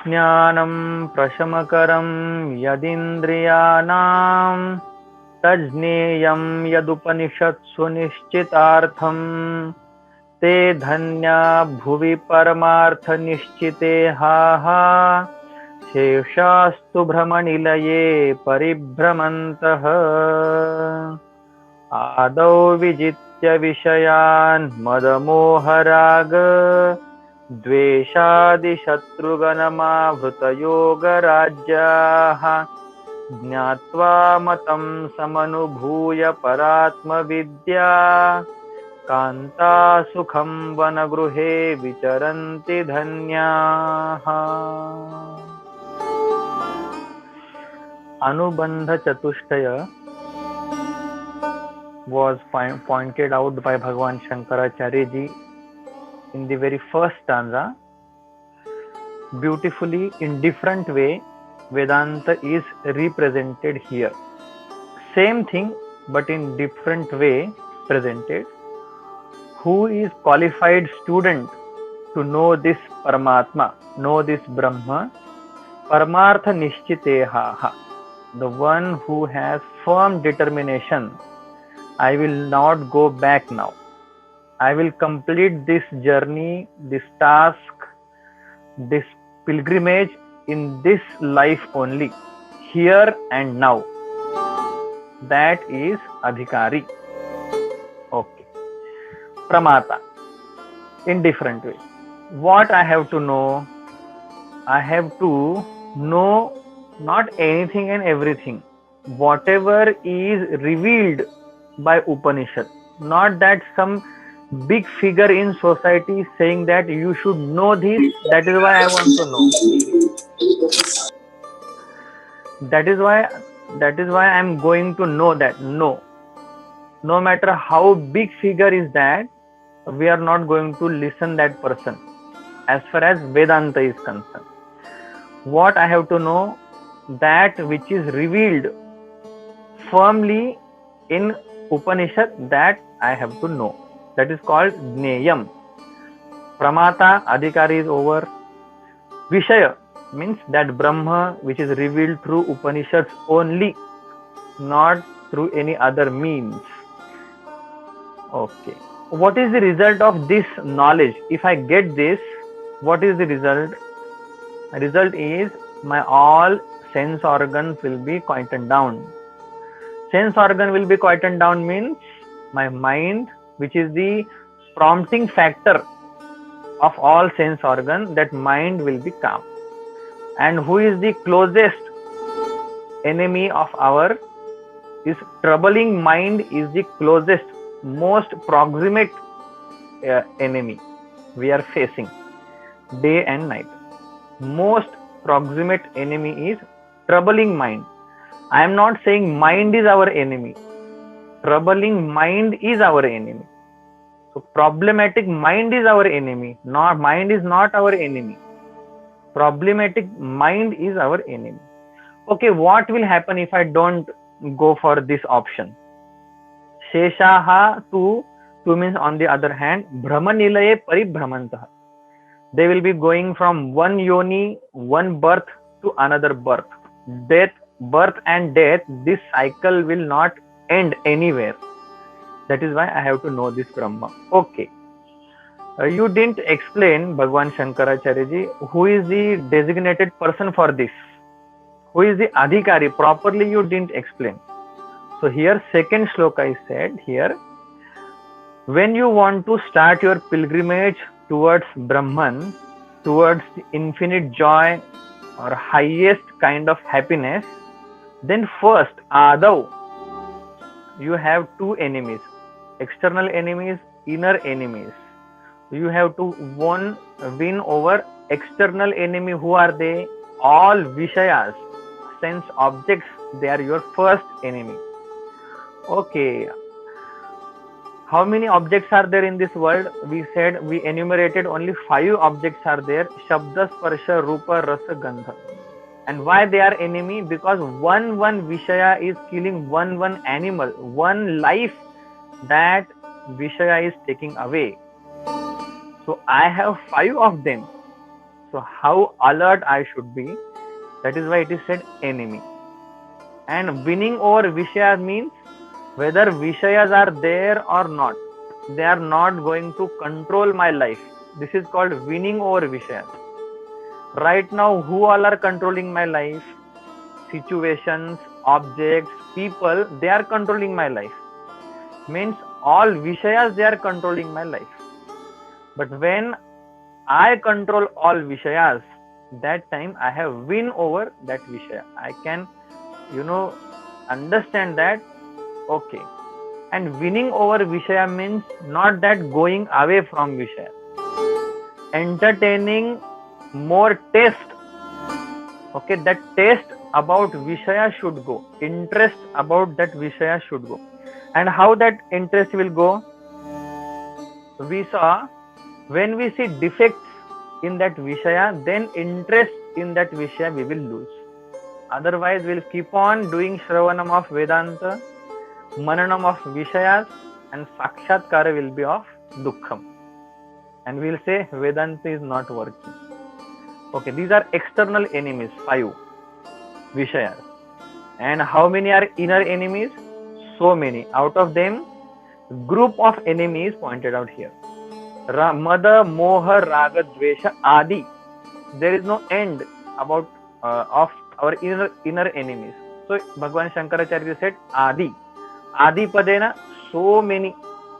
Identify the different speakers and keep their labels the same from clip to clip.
Speaker 1: ज्ञानं प्रशमकरं यदिन्द्रियाणां तज्ज्ञेयं यदुपनिषत्सु निश्चितार्थं ते धन्या भुवि परमार्थनिश्चिते हा शेषास्तु भ्रमनिलये परिभ्रमन्तः आदौ विजित्य विषयान् मदमोहराग द्वेषादिशत्रुगणमावृतयोगराज्याः ज्ञात्वा मतं समनुभूय परात्मविद्या कान्ता सुखं वनगृहे विचरन्ति धन्याः। अनुबंध चतुष्टय was pointed out by Bhagavan Shankaracharya ji in the very first stanza. Beautifully, in different way, Vedanta is represented here. Same thing, but in different way presented. Who is qualified student to know this Paramatma, know this Brahma? Paramartha Nishchiteha, the one who has firm determination. I will not go back now. I will complete this journey, this task, this pilgrimage in this life only, here and now. That is Adhikari. Okay. Pramata, in different ways. What I have to know? I have to know not anything and everything. Whatever is revealed by Upanishad, not that some big figure in society is saying that you should know this, that is why I want to know. That is why I am going to know that. No matter how big figure is that, we are not going to listen that person as far as Vedanta is concerned. What I have to know, that which is revealed firmly in Upanishad, that I have to know. That is called Jneyam. Pramata, Adhikari is over. Vishaya means that Brahma which is revealed through Upanishads only, not through any other means. Okay. What is the result of this knowledge? If I get this, what is the result? The result is my all sense organs will be quieted down. Sense organ will be quieted down means my mind, which is the prompting factor of all sense organ, that mind will be calm. And who is the closest enemy of our is troubling mind, is the closest, most proximate enemy we are facing day and night. Most proximate enemy is troubling mind. I am not saying mind is our enemy. Troubling mind is our enemy. So problematic mind is our enemy. Not mind is not our enemy. Problematic mind is our enemy. Okay, what will happen if I don't go for this option? Sheshaha, two means on the other hand, Brahmanilaye Paribhramantah. They will be going from one yoni, one birth to another birth. Birth and death, this cycle will not end anywhere. That is why I have to know this Brahma. Okay. You didn't explain, Bhagavan Shankaracharya ji, who is the designated person for this? Who is the Adhikari? Properly you didn't explain. So here second shloka is said here, when you want to start your pilgrimage towards Brahman, towards the infinite joy or highest kind of happiness, then first, Adav, you have two enemies, external enemies, inner enemies. You have to win over external enemy. Who are they? All Vishayas, sense objects, they are your first enemy. Okay. How many objects are there in this world? We said, we enumerated only 5 objects are there. Shabda, Sparsha, Rupa, Rasa, Gandha. And why they are enemy? Because one Vishaya is killing one animal, one life that Vishaya is taking away. So I have 5 of them. So So how alert I should be, that is why it is said enemy. And winning over Vishayas means whether Vishayas are there or not, they are not going to control my life. This is called winning over Vishayas. Right now, who all are controlling my life? Situations, objects, people, they are controlling my life. Means all Vishayas, they are controlling my life. But when I control all Vishayas, that time I have win over that Vishaya. I can, understand that, okay. And winning over Vishaya means not that going away from Vishaya. Entertaining more taste. Okay, that taste about Vishaya should go. Interest about that Vishaya should go. And how that interest will go? We saw when we see defects in that Vishaya, then interest in that Vishaya we will lose. Otherwise, we'll keep on doing Shravanam of Vedanta, Mananam of Vishayas, and Sakshatkara will be of Dukkham. And we'll say Vedanta is not working. Okay, these are external enemies, 5 Vishayas. And how many are inner enemies? So many. Out of them, group of enemies pointed out here. Mada, Moha, Raga, Dvesha, Adi. There is no end about of our inner enemies. So Bhagavan Shankaracharya said Adi. Adi Padena, so many.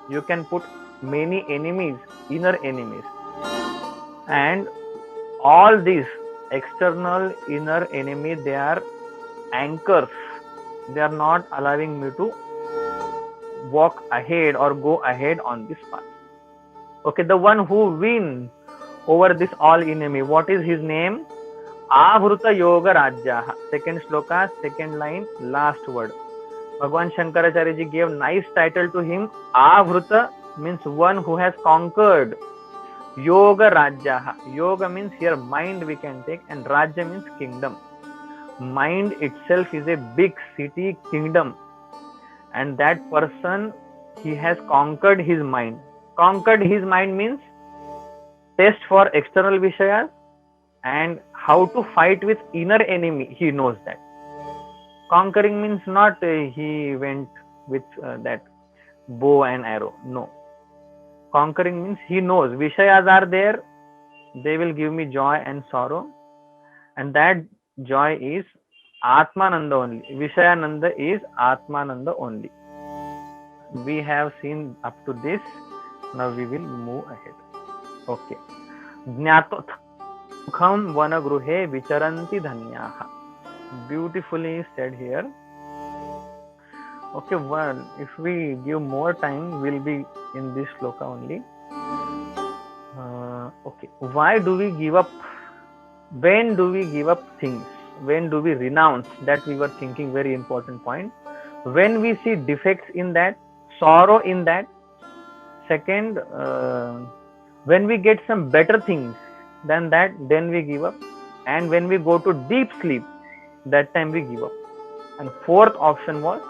Speaker 1: You can put many enemies, inner enemies. And all these external, inner enemies, they are anchors. They are not allowing me to walk ahead or go ahead on this path. Okay, the one who wins over this all enemy, what is his name? Avruta Yoga Rajyaha. Second sloka, second line, last word. Bhagavan Shankaracharya ji gave nice title to him. Avruta means one who has conquered. Yoga Rajyaha. Yoga means here mind we can take, and Rajya means kingdom. Mind itself is a big city, kingdom. And that person, he has conquered his mind. Conquered his mind means test for external Vishayas and how to fight with inner enemy. He knows that. Conquering means not he went with that bow and arrow. No. Conquering means he knows Vishayas are there. They will give me joy and sorrow. And that joy is Atmananda only. Vishayananda is Atmananda only. We have seen up to this. Now we will move ahead. Okay. Jnatotham vanagruhe vicharanti dhanyaha. Beautifully said here. Okay, well, if we give more time, we'll be in this shloka only. Okay. Why do we give up? When do we give up things? When do we renounce? That we were thinking, very important point. When we see defects in that, sorrow in that. Second, when we get some better things than that, then we give up. And when we go to deep sleep, that time we give up. And fourth option was,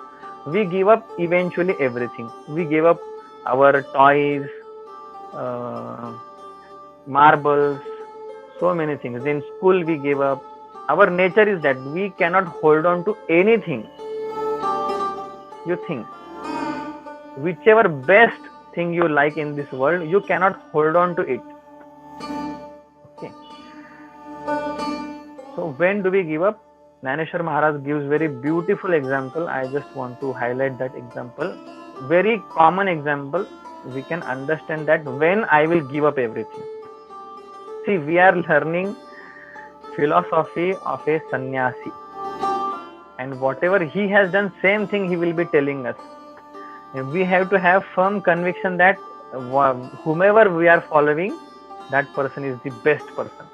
Speaker 1: we give up eventually everything. We gave up our toys, marbles, so many things. In school we gave up. Our nature is that we cannot hold on to anything. You think, whichever best thing you like in this world, you cannot hold on to it. Okay. So when do we give up? Naneshwar Maharaj gives very beautiful example. I just want to highlight that example. Very common example. We can understand that when I will give up everything. See, we are learning philosophy of a sannyasi. And whatever he has done, same thing he will be telling us. We have to have firm conviction that whomever we are following, that person is the best person.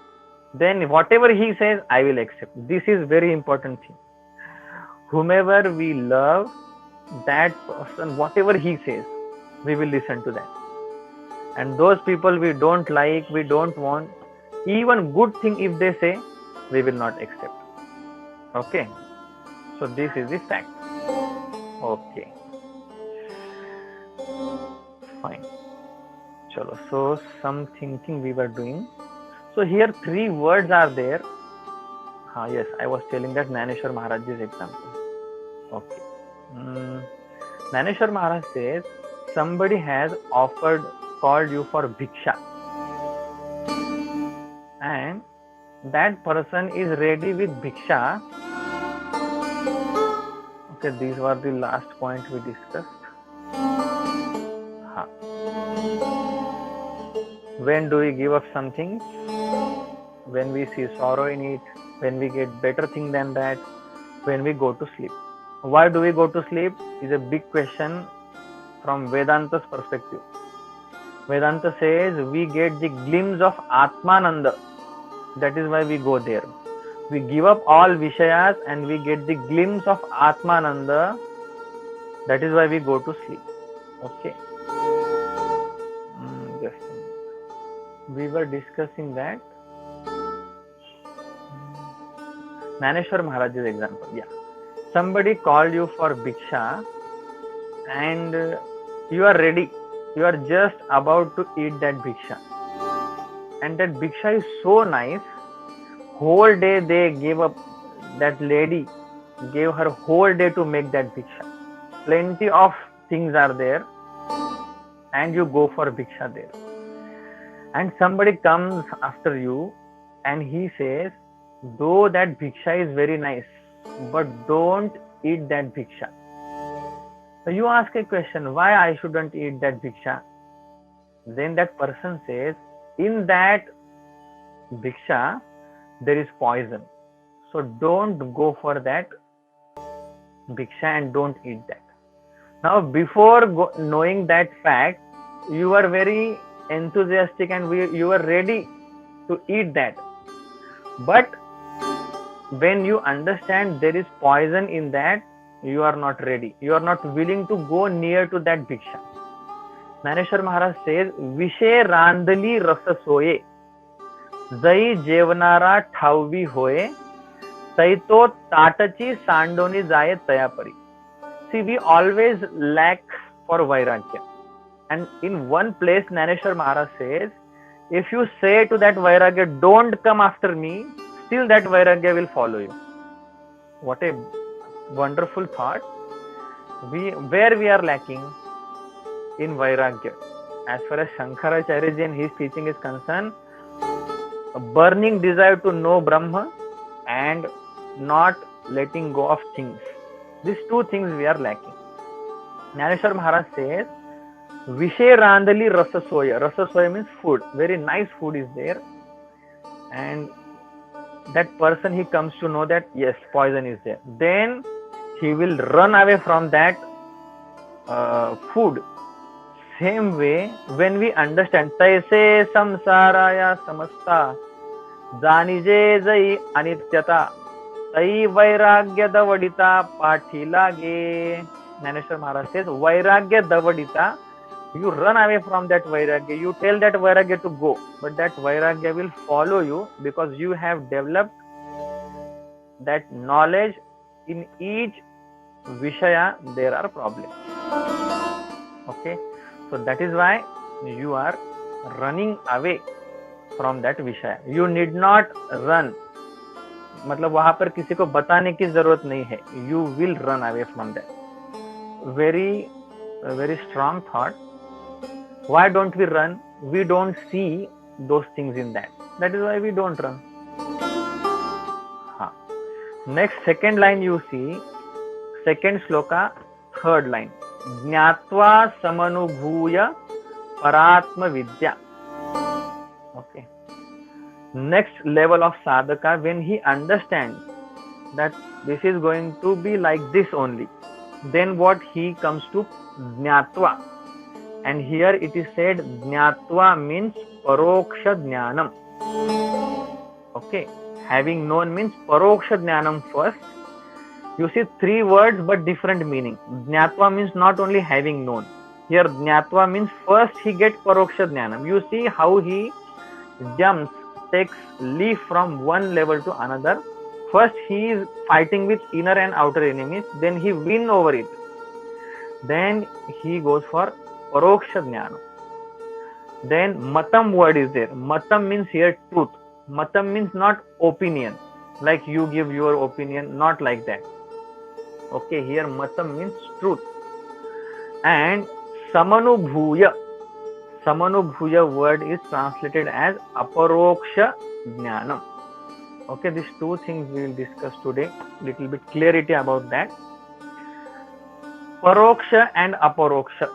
Speaker 1: Then whatever he says, I will accept. This is very important thing. Whomever we love, that person, whatever he says, we will listen to that. And those people we don't like, we don't want, even good thing if they say, we will not accept. Okay. So this is the fact. Okay. Fine. Chalo. So some thinking we were doing. So here 3 words are there. Yes, I was telling that Naneshwar Maharaj's example. Okay. Naneshwar Maharaj says, somebody has called you for bhiksha, and that person is ready with bhiksha. Okay, these were the last point we discussed. When do we give up something? When we see sorrow in it, when we get better thing than that, when we go to sleep. Why do we go to sleep is a big question from Vedanta's perspective. Vedanta says we get the glimpse of Atmananda. That is why we go there. We give up all Vishayas and we get the glimpse of Atmananda. That is why we go to sleep. Okay. We were discussing that. Naneshwar Maharaj's example. Yeah. Somebody called you for bhiksha and you are ready. You are just about to eat that bhiksha. And that bhiksha is so nice. Whole day they gave up. That lady gave her whole day to make that bhiksha. Plenty of things are there. And you go for bhiksha there. And somebody comes after you and he says, though that bhiksha is very nice, but don't eat that bhiksha. So you ask a question, why I shouldn't eat that bhiksha? Then that person says, in that bhiksha, there is poison. So don't go for that bhiksha and don't eat that. Now, before knowing that fact, you are very enthusiastic and you are ready to eat that. But when you understand there is poison in that, you are not ready. You are not willing to go near to that bhiksha. Naneshwar Maharaj says, Vishe randali rasa soye, Zai jevnara thauvi hoye, Taito tatachi sandoni jaye tayapari. See, we always lack for vairagya. And in one place, Naneshwar Maharaj says, if you say to that vairagya, don't come after me, still that vairagya will follow you. What a wonderful thought. Where we are lacking in vairagya. As far as Shankaracharya and his teaching is concerned, a burning desire to know Brahma and not letting go of things. These two things we are lacking. Naneshwar Maharaj says, Vishe randali rasa soya. Rasa soya means food. Very nice food is there. And that person, he comes to know that yes, poison is there. Then he will run away from that food. Same way, when we understand, Taise samsaraya samasta, janije jai anityata, tai vairagya davadita pathi lage. Naneshwar Maharaj says, vairagya davadita, you run away from that vairagya. You tell that vairagya to go, but that vairagya will follow you because you have developed that knowledge. In each Vishaya, there are problems. Okay, so that is why you are running away from that Vishaya. You need not run. मतलब वहां पर किसी को बताने की जरूरत नहीं है. You will run away from that. Very strong thought. Why don't we run? We don't see those things in that. That is why we don't run. Next, second line you see, second shloka, third line. Jnatva samanubhuya paratma vidya. Okay. Next level of sadhaka, when he understands that this is going to be like this only, then what he comes to jnatva. And here it is said jnatva means paroksha jnanam. Okay. Having known means paroksha jnanam first. You see 3 words but different meaning. Jnatva means not only having known. Here jnatva means first he gets paroksha jnanam. You see how he jumps, takes leap from one level to another. First he is fighting with inner and outer enemies. Then he wins over it. Then he goes for paroksha jnanam. Then matam word is there. Matam means here truth. Matam means not opinion, like you give your opinion, not like that. Okay, here matam means truth. And samanubhuya, samanubhuya word is translated as aparoksha jnanam. Okay, these two things we will discuss today, little bit clarity about that. Paroksha and aparoksha.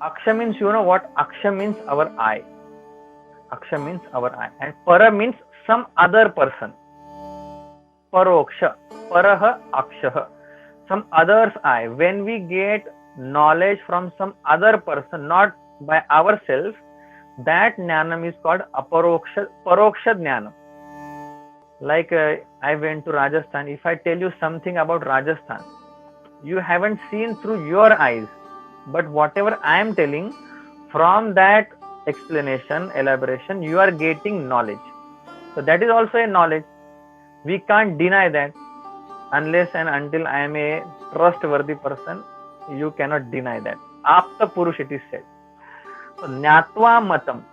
Speaker 1: Aksha means, you know what aksha means? Our eye. Aksha means our eye. And para means some other person. Paroksha, paraha, akshaha, some other's eye. When we get knowledge from some other person, not by ourselves, that jnanam is called aparoksha, paroksha jnanam. Like I went to Rajasthan. If I tell you something about Rajasthan, you haven't seen through your eyes, but whatever I am telling, from that explanation, elaboration, you are getting knowledge. So that is also a knowledge. We can't deny that. Unless and until I am a trustworthy person, you cannot deny that. Apta Purush, it is said. So Jnatva Matam,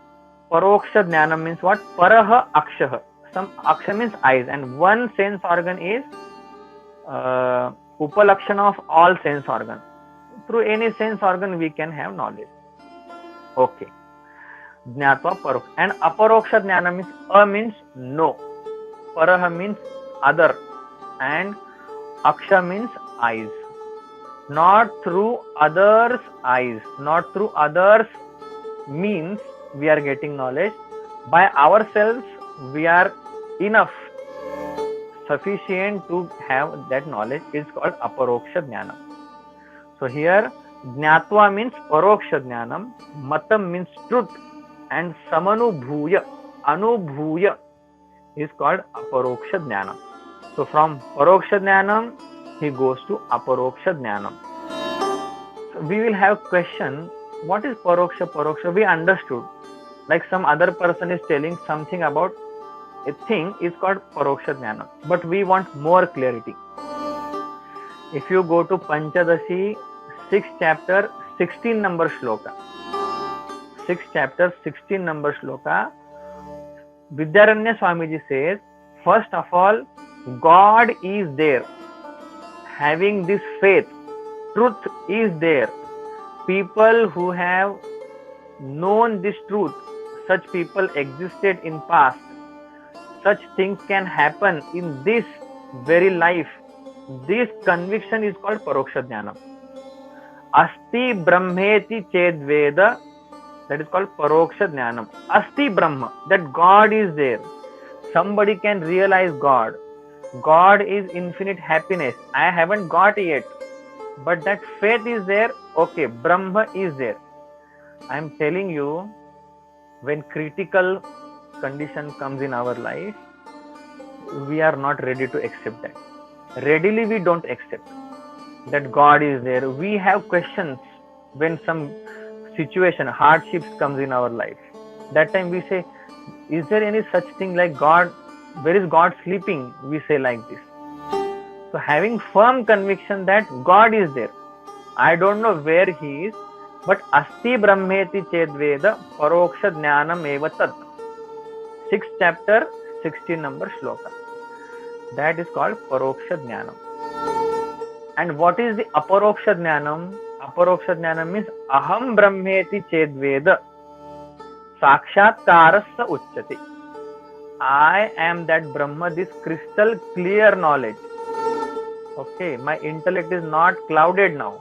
Speaker 1: Paroksha Jnanam means what? Paraha Akshaha. Some aksha means eyes, and one sense organ is upalakshana of all sense organ. Through any sense organ we can have knowledge. Okay. Jnatva Paroksha. And Aparoksha Jnana means means no. Paraha means other. And Aksha means eyes. Not through others' eyes. Not through others' means we are getting knowledge. By ourselves we are enough, sufficient to have that knowledge. Is called Aparoksha Jnanam. So here Jnatva means Paroksha Jnanam, Matam means truth, and Samanubhuya, Anubhuya is called Aparoksha Jnanam. So from Paroksha Jnanam he goes to Aparoksha Jnanam. So we will have question, what is Paroksha? Paroksha we understood, like some other person is telling something about a thing, is called Paroksha Jnanam, but we want more clarity. If you go to Panchadashi 6th chapter 16 number shloka, 6th chapter 16 number shloka, Vidyaranya Swamiji says, first of all, God is there. Having this faith, truth is there. People who have known this truth, such people existed in past. Such things can happen in this very life. This conviction is called Paroksha Jnanam. Asti Brahmeti Ched Veda, that is called Paroksha Jnanam. Asti Brahma, that God is there. Somebody can realize God. God is infinite happiness. I haven't got yet, but that faith is there. Okay, Brahma is there. I am telling you, when critical condition comes in our life, we are not ready to accept that. Readily we don't accept that God is there. We have questions when some situation, hardships comes in our life. That time we say, is there any such thing like God? Where is God sleeping? We say like this. So having firm conviction that God is there. I don't know where he is, but Asti Brahmeti Chedveda Paroksha Jnanam Eva Tat. 6th chapter 16 number shloka. That is called Paroksha Jnanam. And what is the Aparoksha Jnanam? Aparoksha Jnanam means Aham Brahmeti Chedveda Sakshatkarasya Uchyati. I am that Brahma, this crystal clear knowledge. Okay, my intellect is not clouded now.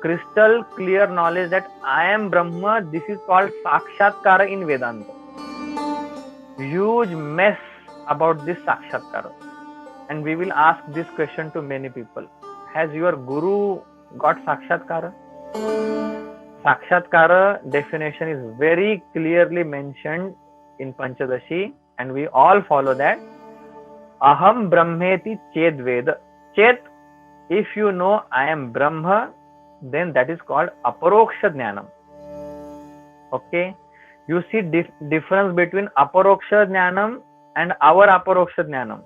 Speaker 1: Crystal clear knowledge that I am Brahma, this is called Sakshatkara in Vedanta. Huge mess about this Sakshatkara. And we will ask this question to many people. Has your Guru got Sakshatkara? Sakshatkara definition is very clearly mentioned in Panchadashi, and we all follow that. Aham Brahmeti Chedveda. Chet, if you know I am Brahma, then that is called Aparoksha Jnanam. Okay, you see difference between Aparoksha Jnanam and our Aparoksha Jnanam.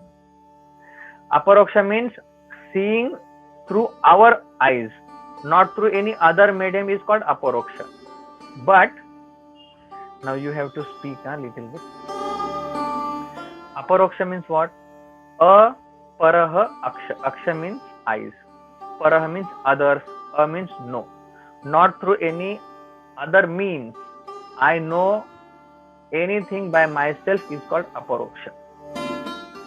Speaker 1: Aparoksha means seeing through our eyes, not through any other medium, is called Aparoksha. But now you have to speak a little bit. Aparoksha means what? A, Parah, Aksha. Aksha means eyes. Parah means others. A means no. Not through any other means. I know anything by myself is called Aparoksha.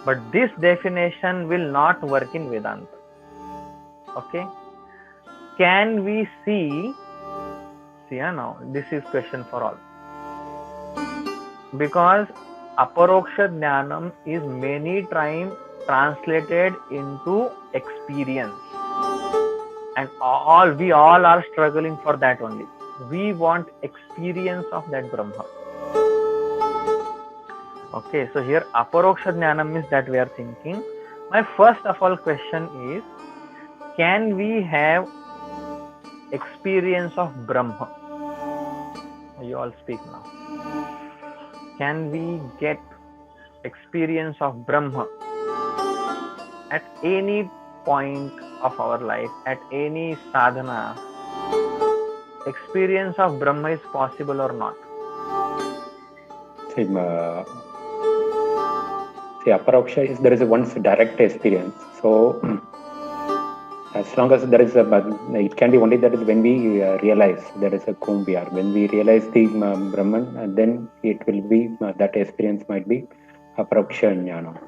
Speaker 1: But this definition will not work in Vedanta. Okay? Can we see now, this is question for all. Because Aparoksha Jnanam is many times translated into experience. And we all are struggling for that only. We want experience of that Brahma. Okay, so here Aparoksha Jnanam is that we are thinking. My first of all question is, can we have experience of Brahma? You all speak now. Can we get experience of Brahma at any point of our life, at any sadhana? Experience of Brahma is possible or not?
Speaker 2: See, Aparoksha is there is a once direct experience. So as long as there is it can be only that is when we realize there is a whom we are. When we realize the Brahman, then it will be that experience might be Aparoksha Jnana.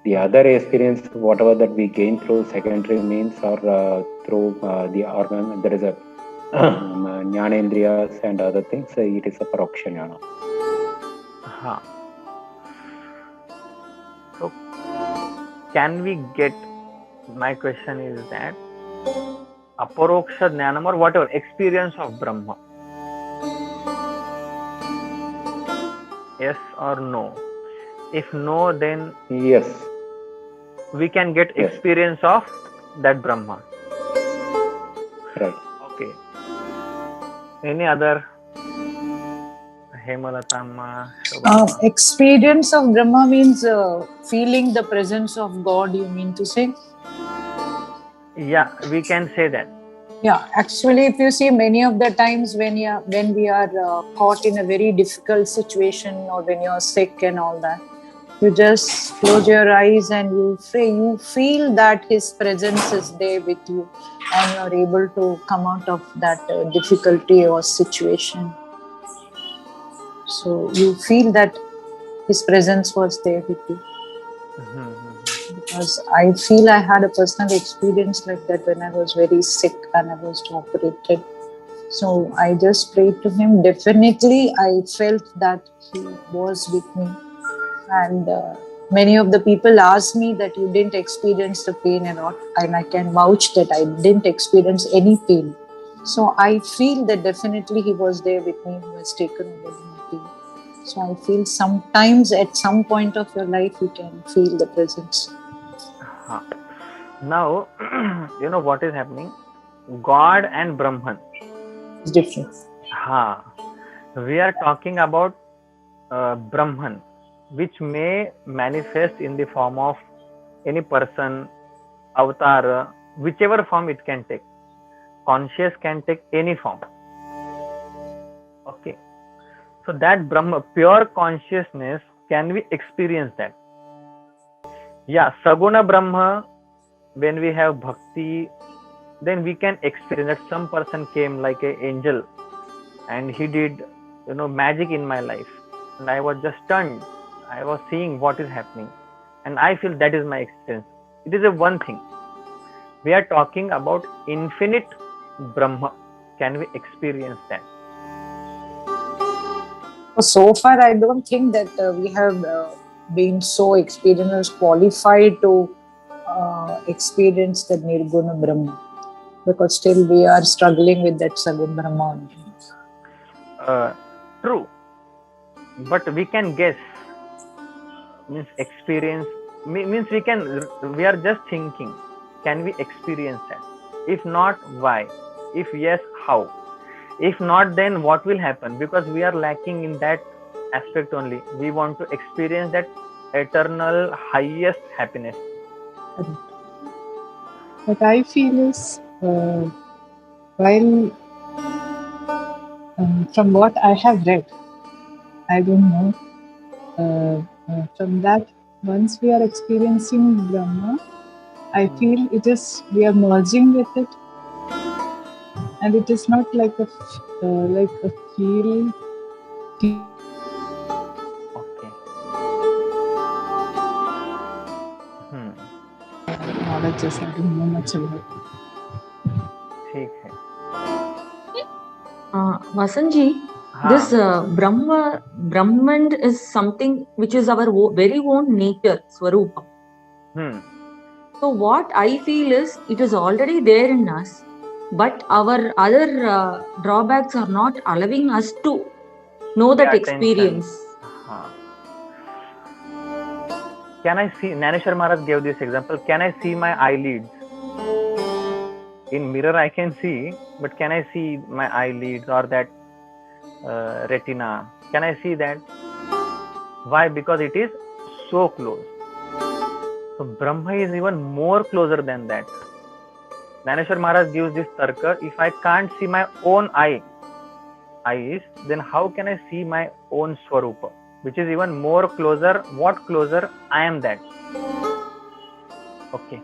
Speaker 2: The other experience, whatever that we gain through secondary means or through the organ, there is a Jnanendriyas and other things, it is a Aparoksha Jnana.
Speaker 1: So, can we get, my question is that, Aparoksha Jnanam or whatever, experience of Brahma? Yes or no? If no, then
Speaker 2: yes,
Speaker 1: we can get experience of that Brahma.
Speaker 2: Right.
Speaker 1: Okay. Any other? Hemalatama.
Speaker 3: Experience of Brahma means feeling the presence of God, you mean to say?
Speaker 1: Yeah, we can say that.
Speaker 3: Yeah, actually, if you see, many of the times when we are caught in a very difficult situation, or when you are sick and all that, you just close your eyes and you feel that His presence is there with you, and you are able to come out of that difficulty or situation. So you feel that His presence was there with you. Because I feel I had a personal experience like that when I was very sick and I was operated. So I just prayed to Him. Definitely, I felt that He was with me. And many of the people asked me that you didn't experience the pain and not, and I can vouch that I didn't experience any pain. So I feel that definitely He was there with me, He has taken over my pain. So I feel sometimes at some point of your life you can feel the presence.
Speaker 1: Now, you know what is happening? God and Brahman.
Speaker 3: It's different.
Speaker 1: We are talking about Brahman, which may manifest in the form of any person, avatar, whichever form it can take. Conscious can take any form. Okay. So that Brahma, pure consciousness, can we experience that? Yeah, Saguna Brahma, when we have bhakti, then we can experience that some person came like an angel and he did, magic in my life. And I was just stunned. I was seeing what is happening. And I feel that is my experience. It is a one thing. We are talking about infinite Brahma. Can we experience that?
Speaker 3: So far, I don't think that we have been so experienced, qualified to experience the Nirguna Brahma, because still we are struggling with that Saguna Brahma.
Speaker 1: True, but we can guess. Means experience means we are just thinking. Can we experience that? If not, why? If yes, how? If not, then what will happen? Because we are lacking in that aspect only. We want to experience that eternal highest happiness.
Speaker 4: What I feel is, while from what I have read, I don't know, from that once we are experiencing Brahma, I feel we are merging with it, and it is not like a feel.
Speaker 1: Okay.
Speaker 4: Knowledge is, I don't know much about it.
Speaker 1: ठीक है.
Speaker 5: Vasan ji, this Brahman is something which is our very own nature, Swarupa. So what I feel is it is already there in us, but our other drawbacks are not allowing us to know that experience.
Speaker 1: Can I see? Naneshwar Maharaj gave this example. Can I see my eyelids? In mirror I can see, but can I see my eyelids or that retina? Can I see that? Why? Because it is so close. So Brahma is even more closer than that. Naneshwar Maharaj gives this tarka: if I can't see my own eyes, then how can I see my own Swarupa, which is even more closer? What closer? I am that. Okay.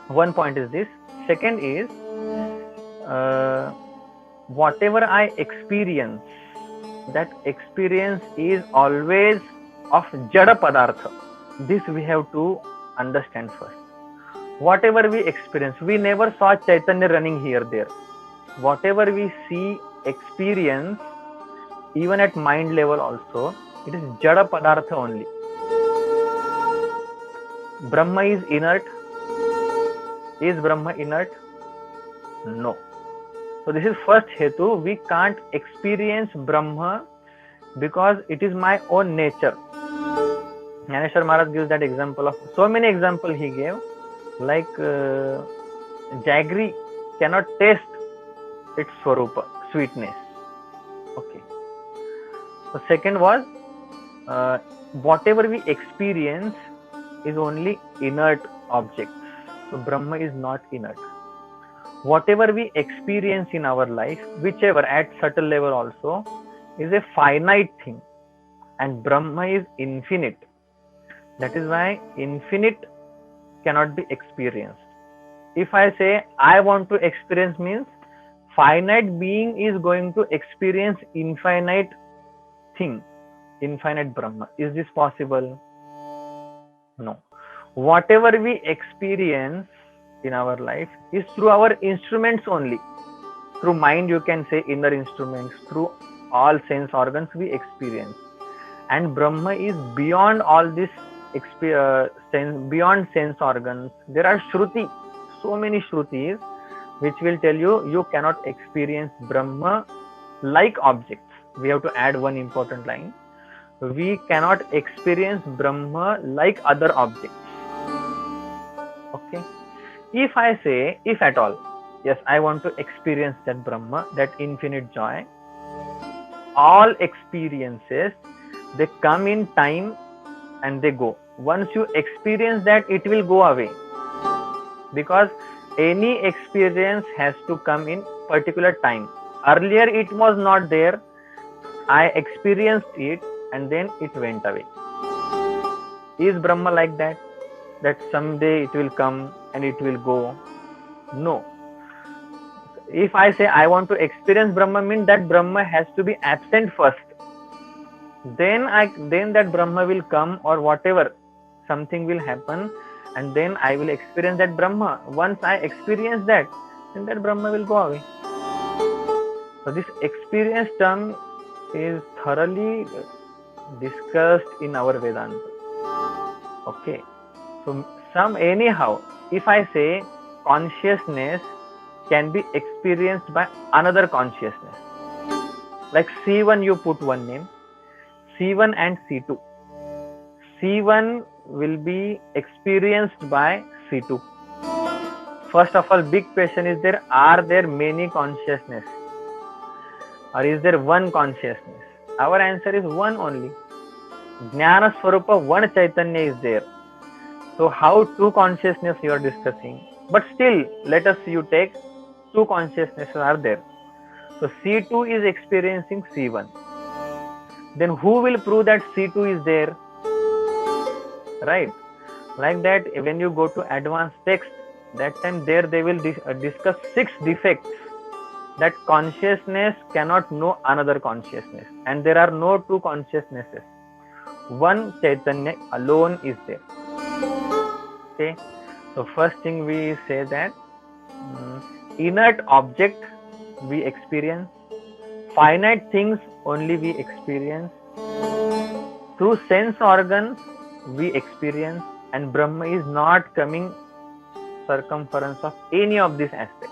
Speaker 1: One point is this. Second is, whatever I experience, that experience is always of Jada Padartha. This we have to understand first. Whatever we experience, we never saw Chaitanya running here, there. Whatever we see, experience, even at mind level also, it is Jada Padartha only. Brahma is inert. Is Brahma inert? No. So this is first hetu. We can't experience Brahma because it is my own nature. Naneshwar Maharaj gives that example of so many examples he gave, like jaggery cannot taste its Swarupa, sweetness. Okay. So second was, whatever we experience is only inert objects. So Brahma is not inert. Whatever we experience in our life, whichever at subtle level also, is a finite thing, and Brahma is infinite. That is why infinite cannot be experienced. If I say I want to experience, means finite being is going to experience infinite thing, infinite Brahma. Is this possible? No. Whatever we experience in our life is through our instruments only. Through mind, you can say inner instruments, through all sense organs we experience. And Brahma is beyond all this beyond sense organs. There are Shruti, so many Shrutis, which will tell you, you cannot experience Brahma like objects. We have to add one important line. We cannot experience Brahma like other objects. Okay. If I say, if at all, yes, I want to experience that Brahma, that infinite joy, all experiences, they come in time and they go. Once you experience that, it will go away. Because any experience has to come in particular time. Earlier it was not there. I experienced it and then it went away. Is Brahma like that? That someday it will come and it will go? No. If I say I want to experience Brahma, means that Brahma has to be absent first. Then that Brahma will come, or whatever, something will happen, and then I will experience that Brahma. Once I experience that, then that Brahma will go away. So this experience term is thoroughly discussed in our Vedanta. Okay. So anyhow, if I say consciousness can be experienced by another consciousness, like C1, you put one name, C1 and C2. C1 will be experienced by C2. First of all, big question is there, are there many consciousness? Or is there one consciousness? Our answer is one only. Jnana Swarupa, one Chaitanya is there. So how two consciousness you are discussing? But still, let us you take two consciousnesses are there. So C2 is experiencing C1. Then who will prove that C2 is there? right? Like that, when you go to advanced text, that time there they will discuss 6 defects that consciousness cannot know another consciousness, and there are no two consciousnesses. One Chaitanya alone is there. Okay, so first thing we say that inert object we experience, finite things only we experience, through sense organs we experience, and Brahma is not coming circumference of any of these aspects.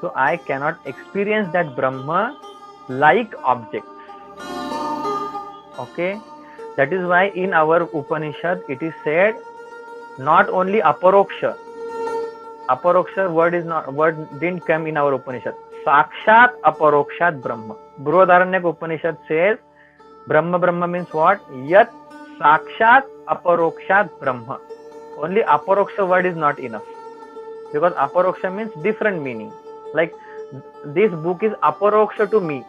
Speaker 1: So I cannot experience that Brahma like objects. Okay, that is why in our Upanishad it is said not only aparoksha. Aparoksha word didn't come in our Upanishad. Sakshat aparokshat Brahma. Brihadaranyaka Upanishad says Brahma means what? Yat sakshat aparokshat Brahma. Only aparoksha word is not enough, because aparoksha means different meaning. Like this book is aparoksha to me.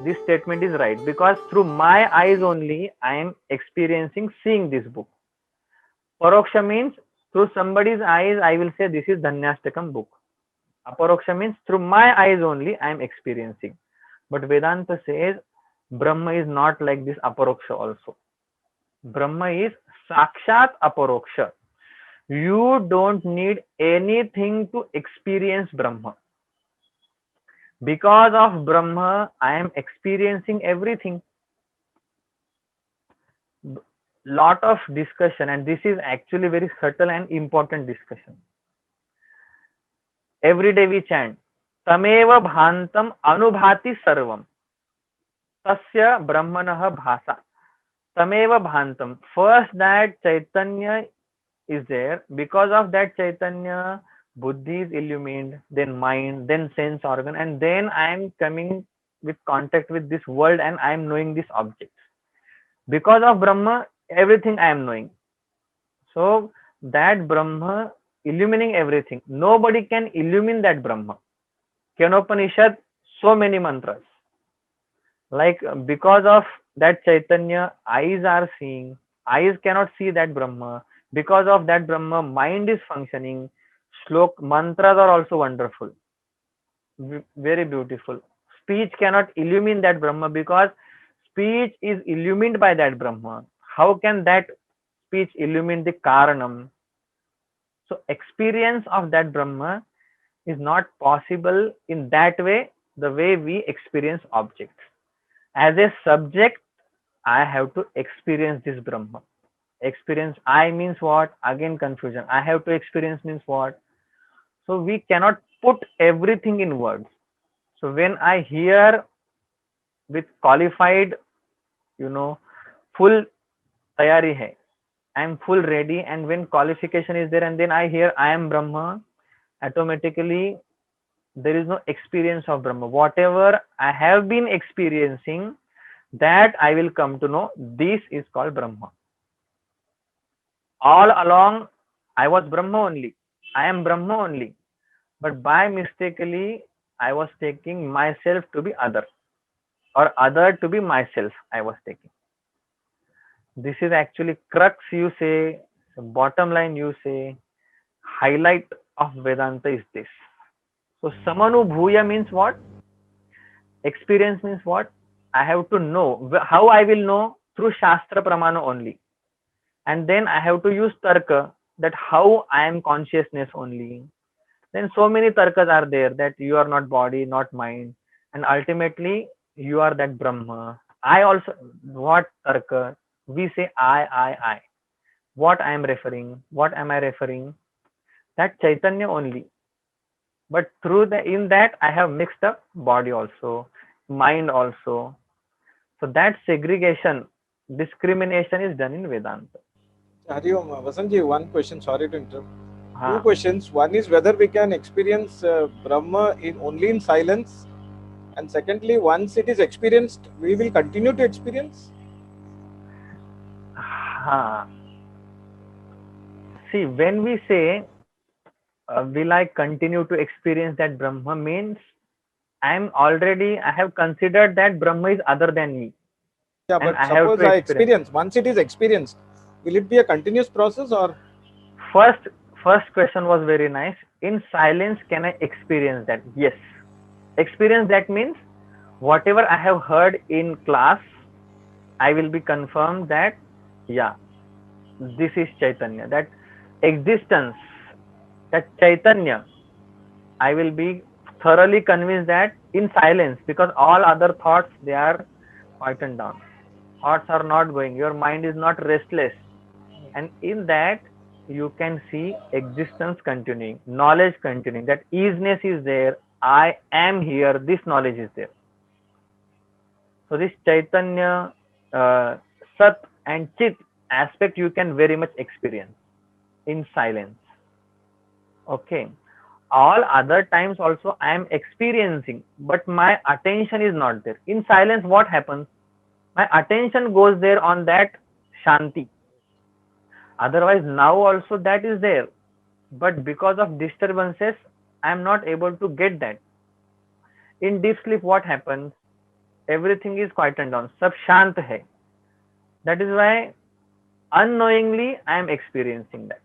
Speaker 1: This statement is right because through my eyes only I am experiencing seeing this book. Paroksha means through somebody's eyes I will say this is Dhanyastakam book. Aparoksha means through my eyes only I am experiencing. But Vedanta says Brahma is not like this aparoksha also. Brahma is sakshat aparoksha. You don't need anything to experience Brahma. Because of Brahma, I am experiencing everything. Lot of discussion, and this is actually very subtle and important discussion. Every day we chant, Tameva bhantam anubhati sarvam. Tasya brahmanah bhasa. Tameva bhantam. First that Chaitanya is there. Because of that Chaitanya, Buddhi is illumined, then mind, then sense organ, and then I am coming with contact with this world and I am knowing this object. Because of Brahma, everything I am knowing. So that Brahma illumining everything. Nobody can illumine that Brahma. Kenopanishad, so many mantras. Like because of that Chaitanya, eyes are seeing. Eyes cannot see that Brahma. Because of that Brahma, mind is functioning. Shlok, mantras are also wonderful. Very beautiful. Speech cannot illumine that Brahma because speech is illumined by that Brahma. How can that speech illumine the Karanam? So experience of that Brahma is not possible in that way, the way we experience objects. As a subject, I have to experience this Brahma. Experience, I means what? Again confusion. I have to experience means what? So we cannot put everything in words. So when I hear with qualified, full tayari hai, I am full ready, and when qualification is there and then I hear I am Brahma, automatically there is no experience of Brahma. Whatever I have been experiencing, that I will come to know this is called Brahma. All along I was Brahma only. I am Brahma only. But by mistakenly I was taking myself to be other, or other to be myself I was taking. This is actually crux, you say, bottom line, you say, highlight of Vedanta is this. So samanubhuya means what? Experience means what? I have to know. How I will know? Through Shastra Pramana only. And then I have to use Tarka, that how I am consciousness only. Then so many Tarkas are there, that you are not body, not mind. And ultimately, you are that Brahma. I also, what Tarka? We say I. What I am referring? What am I referring? That Chaitanya only. But through in that I have mixed up body also, mind also. So that segregation, discrimination is done in Vedanta.
Speaker 6: Hariom, Vasanji, one question, sorry to interrupt. Two questions. One is whether we can experience Brahma only in silence. And secondly, once it is experienced, we will continue to experience?
Speaker 1: See, when we say, will I continue to experience that Brahma, means I have considered that Brahma is other than me.
Speaker 6: Yeah, but suppose I experience, once it is experienced, will it be a continuous process or?
Speaker 1: First question was very nice. In silence, can I experience that? Yes. Experience that means whatever I have heard in class, I will be confirmed that, yeah, this is Chaitanya. That existence, that Chaitanya, I will be thoroughly convinced that in silence, because all other thoughts, they are quietened down. Thoughts are not going. Your mind is not restless. And in that, you can see existence continuing, knowledge continuing, that easiness is there. I am here. This knowledge is there. So this Chaitanya, Sat and Chit aspect you can very much experience in silence. Okay. All other times also I am experiencing, but my attention is not there. In silence, what happens? My attention goes there on that Shanti. Otherwise, now also that is there. But because of disturbances, I am not able to get that. In deep sleep, what happens? Everything is quietened down. Sab shant hai. That is why unknowingly I am experiencing that.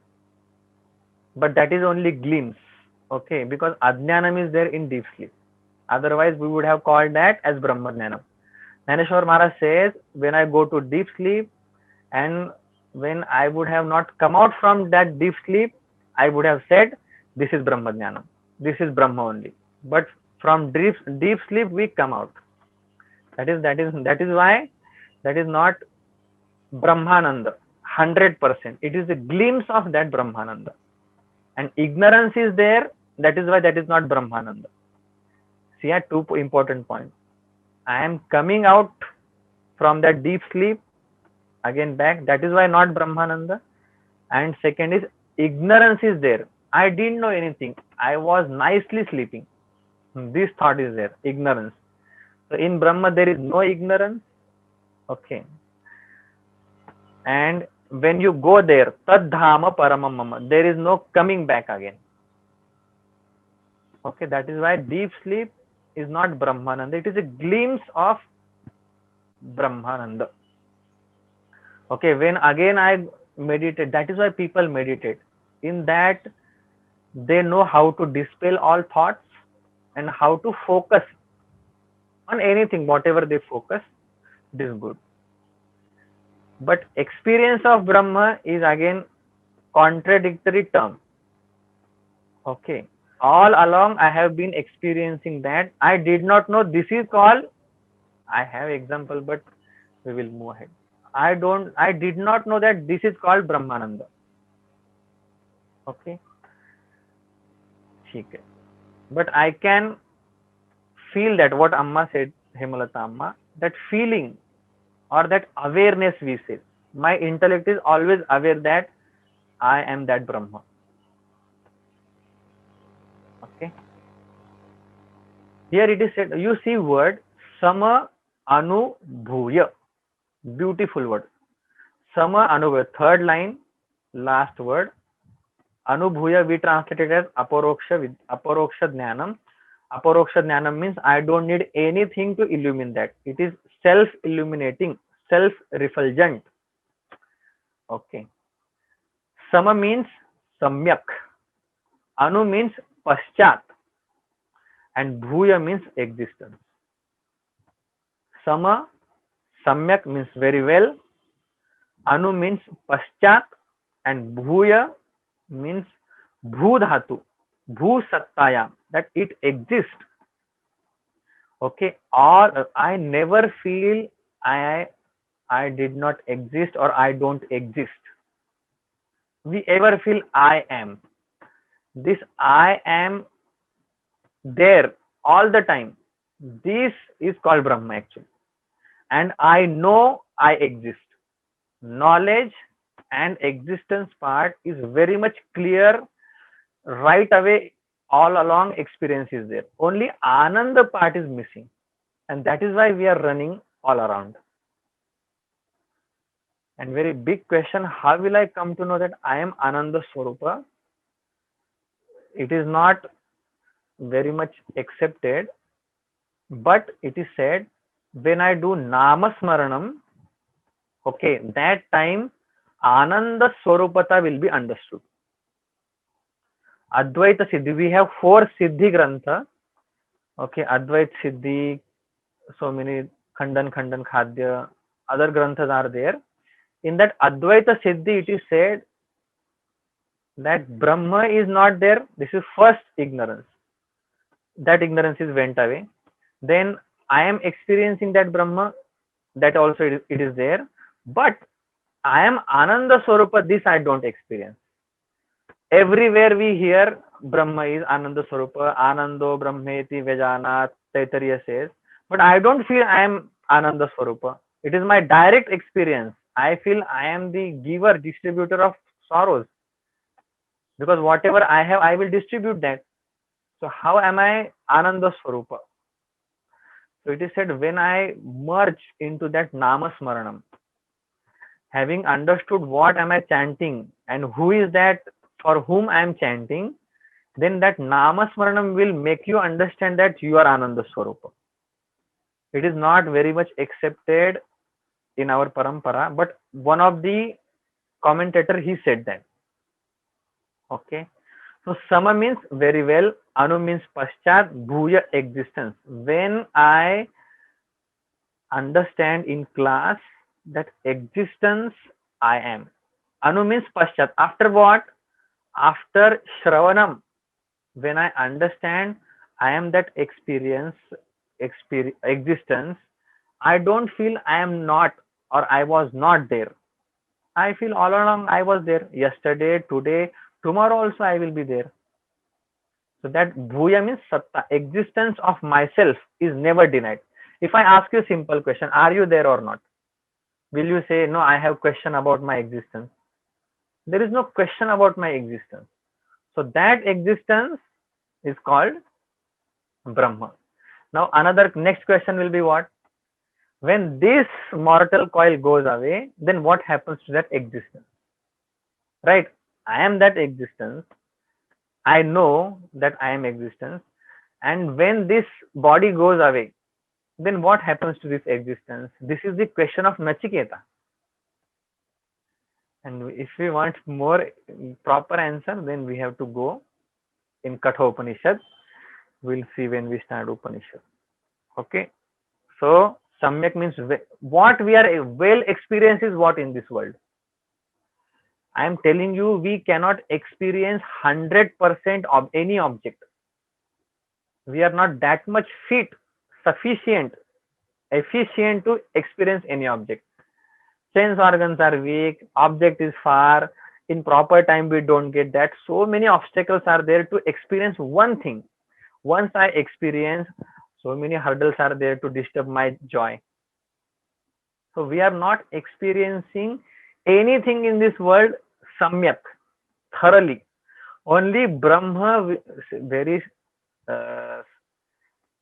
Speaker 1: But that is only glimpse. Okay, because Ajnanam is there in deep sleep. Otherwise, we would have called that as Brahmajnanam. Jnaneshwar Maharaj says, when I go to deep sleep and when I would have not come out from that deep sleep, I would have said, this is Brahmajnanam. This is Brahma only. But from deep sleep, we come out. That is why that is not Brahmananda, 100%. It is a glimpse of that Brahmananda. And ignorance is there. That is why that is not Brahmananda. See, at 2 important points. I am coming out from that deep sleep, again back. That is why not Brahmananda. And second is ignorance is there. I didn't know anything. I was nicely sleeping. This thought is there, ignorance. So in Brahma there is no ignorance. Okay. And when you go there, tad dhama paramam mama, there is no coming back again. Okay, that is why deep sleep is not Brahmananda. It is a glimpse of Brahmananda. Okay, when again I meditate, that is why people meditate. In that, they know how to dispel all thoughts and how to focus on anything, whatever they focus, this is good. But experience of Brahma is again contradictory term. Okay. All along I have been experiencing that. I did not know this is called, I have example, but we will move ahead. I did not know that this is called Brahmananda. Okay. Okay. But I can feel that what Amma said, Hemalata Amma, that feeling or that awareness we say. My intellect is always aware that I am that Brahma. Okay. Here it is said, you see word Sama Anubhuya. Beautiful word. Sama Anubhuya. Third line, last word. Anubhuya we translated as Aparoksha Jnanam. Aparoksha Jnanam means I don't need anything to illumine that. It is self-illuminating, self-refulgent. Okay. Sama means Samyak. Anu means Paschat. And Bhuya means existence. Sama, Samyak means very well. Anu means Paschat. And Bhuya means Bhudhatu. Bhu Sattaya, that it exists. Okay. Or I never feel I did not exist or I don't exist. We ever feel I am. This I am there all the time. This is called Brahma actually. And I know I exist. Knowledge and existence part is very much clear right away. All along experience is there. Only Ananda part is missing. And that is why we are running all around. And very big question, how will I come to know that I am Ananda Swarupa? It is not very much accepted, but it is said, when I do Namasmaranam, okay, that time Ananda Swarupata will be understood. Advaita Siddhi, we have 4 Siddhi Grantha. Okay, Advait Siddhi, so many Khandan, Khadya, other Granthas are there. In that Advaita Siddhi, it is said that Brahma is not there. This is first ignorance. That ignorance is went away. Then I am experiencing that Brahma, that also it is there. But I am Ananda Swarupa, this I don't experience. Everywhere we hear Brahma is Ananda Swarupa, Anando Brahmeti Vejanat, Taittiriya says, but I don't feel I am Ananda Swarupa. It is my direct experience. I feel I am the giver, distributor of sorrows. Because whatever I have, I will distribute that. So how am I Ananda Swarupa? So it is said, when I merge into that Nama Smaranam, having understood what am I chanting and who is that for whom I am chanting, then that Nama Smaranam will make you understand that you are Ananda Swarupa. It is not very much accepted in our parampara, but one of the commentator, he said that. Okay. So Sama means very well, Anu means Paschat, Bhuya existence. When I understand in class that existence I am. Anu means Paschat. After what? After Shravanam. When I understand I am that existence, I don't feel I am not or I was not there. I feel all along I was there. Yesterday, today, tomorrow also I will be there. So that Bhuya means Satta. Existence of myself is never denied. If I ask you a simple question, are you there or not? Will you say, no, I have question about my existence? There is no question about my existence. So that existence is called Brahma. Now another next question will be what? When this mortal coil goes away, then what happens to that existence? Right? I am that existence. I know that I am existence. And when this body goes away, then what happens to this existence? This is the question of Nachiketa. And if we want more proper answer, then we have to go in Katha Upanishad. We'll see when we start Upanishad. Okay. So Samyak means what we are well experienced is what in this world. I am telling you, we cannot experience 100% of any object. We are not that much fit, sufficient, efficient to experience any object. Sense organs are weak, object is far, in proper time we don't get that. So many obstacles are there to experience one thing. Once I experience, so many hurdles are there to disturb my joy. So we are not experiencing anything in this world samyak, thoroughly. Only Brahma, very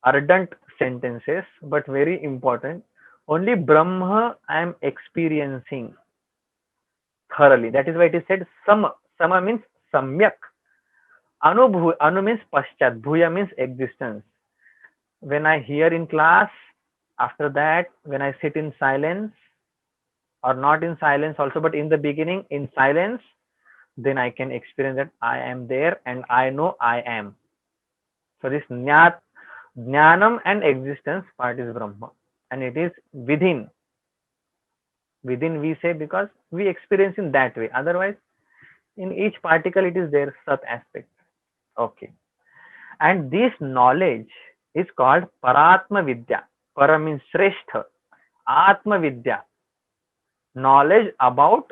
Speaker 1: ardent sentences, but very important. Only Brahma I am experiencing thoroughly. That is why it is said Sama. Sama means Samyak. Anu means Paschat. Bhuya means existence. When I hear in class, after that, when I sit in silence, or not in silence also, but in the beginning, in silence, then I can experience that I am there and I know I am. So this Jnanam and existence part is Brahma. And it is within. Within we say because we experience in that way. Otherwise, in each particle it is there, Sat aspect. Okay. And this knowledge is called Paratma Vidya. Para means Shrestha. Atma Vidya. Knowledge about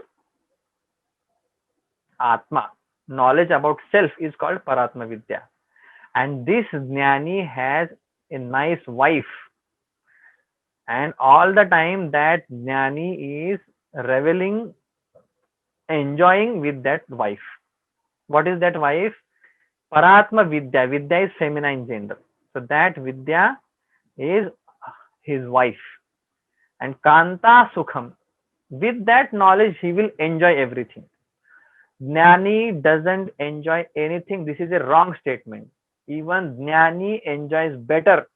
Speaker 1: Atma. Knowledge about self is called Paratma Vidya. And this Jnani has a nice wife. And all the time that Jnani is reveling, enjoying with that wife. What is that wife? Paratma Vidya. Vidya is feminine gender. So that Vidya is his wife. And Kanta Sukham. With that knowledge, he will enjoy everything. Jnani doesn't enjoy anything. This is a wrong statement. Even Jnani enjoys better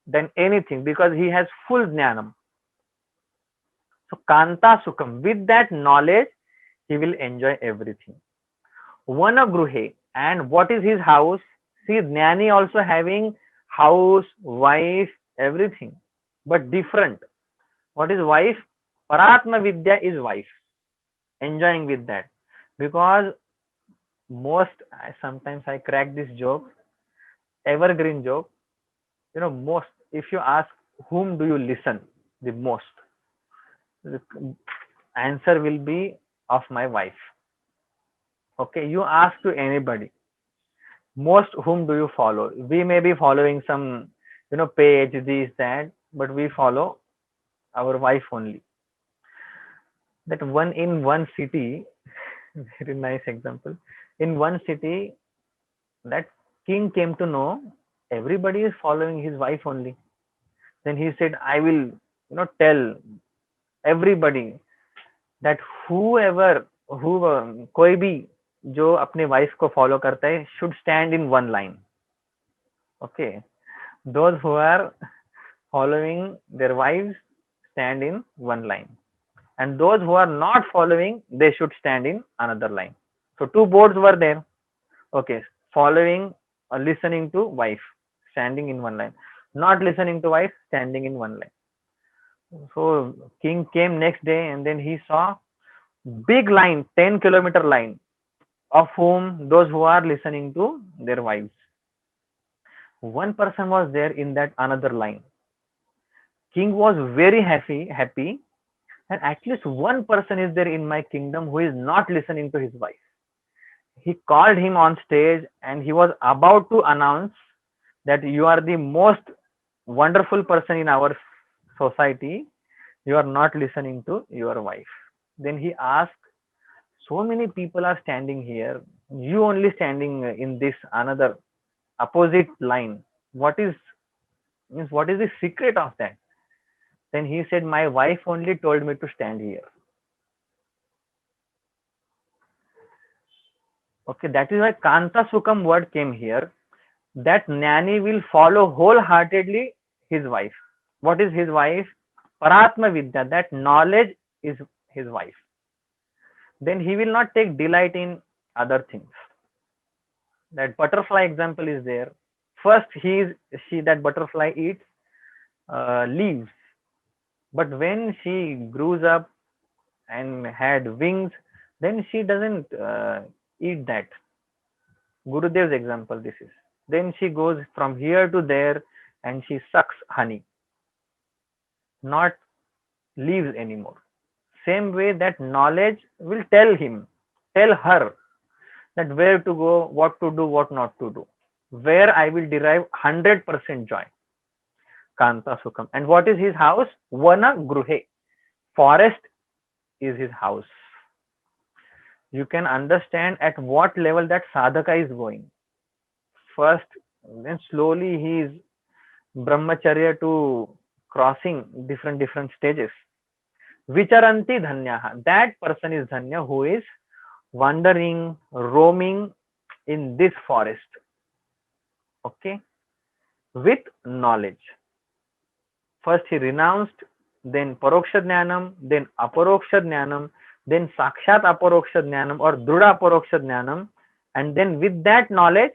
Speaker 1: than anything because he has full Jnanam. So Kanta Sukham. With that knowledge, he will enjoy everything. Vana Gruhe. And what is his house? See, Jnani also having house, wife, everything, but different. What is wife? Paratma Vidya is wife. Enjoying with that. Because sometimes I crack this joke, evergreen joke. Most, if you ask whom do you listen the most, the answer will be of my wife. Okay, you ask to anybody, most whom do you follow? We may be following some, page, this, that, but we follow our wife only. That one in one city, very nice example. In one city, that king came to know everybody is following his wife only. Then he said, I will, tell everybody that whoever, कोई भी जो अपने wife को follow करता है should stand in one line. Okay, those who are following their wives stand in one line, and those who are not following, they should stand in another line. So two boards were there. Okay, following or listening to wife, standing in one line, not listening to wife, standing in one line. So king came next day and then he saw big line, 10-kilometer line, of whom those who are listening to their wives. One person was there in that another line. King was very happy, and at least one person is there in my kingdom who is not listening to his wife. He called him on stage and he was about to announce that you are the most wonderful person in our society. You are not listening to your wife. Then he asked, so many people are standing here, you only standing in this another opposite line. What is the secret of that? Then he said, my wife only told me to stand here. Okay, that is why Kanta Sukham word came here. That Jnani will follow wholeheartedly his wife. What is his wife? Paratma Vidya, that knowledge is his wife. Then he will not take delight in other things. That butterfly example is there. First, that butterfly eats leaves. But when she grows up and had wings, then she doesn't eat that. Gurudev's example this is. Then she goes from here to there and she sucks honey, not leaves anymore. Same way that knowledge will tell her that where to go, what to do, what not to do, where I will derive 100% joy. Kanta Sukham. And what is his house? Vana Gruhe. Forest is his house. You can understand at what level that sadhaka is going. First, then slowly he is brahmacharya to crossing different stages. Vicharanti dhanyaha. That person is dhanya who is wandering, roaming in this forest. Okay, with knowledge. First he renounced, then paroksha jnanam, then aparoksha jnanam, then sakshat aparoksha jnanam or druda aparoksha jnanam, and then with that knowledge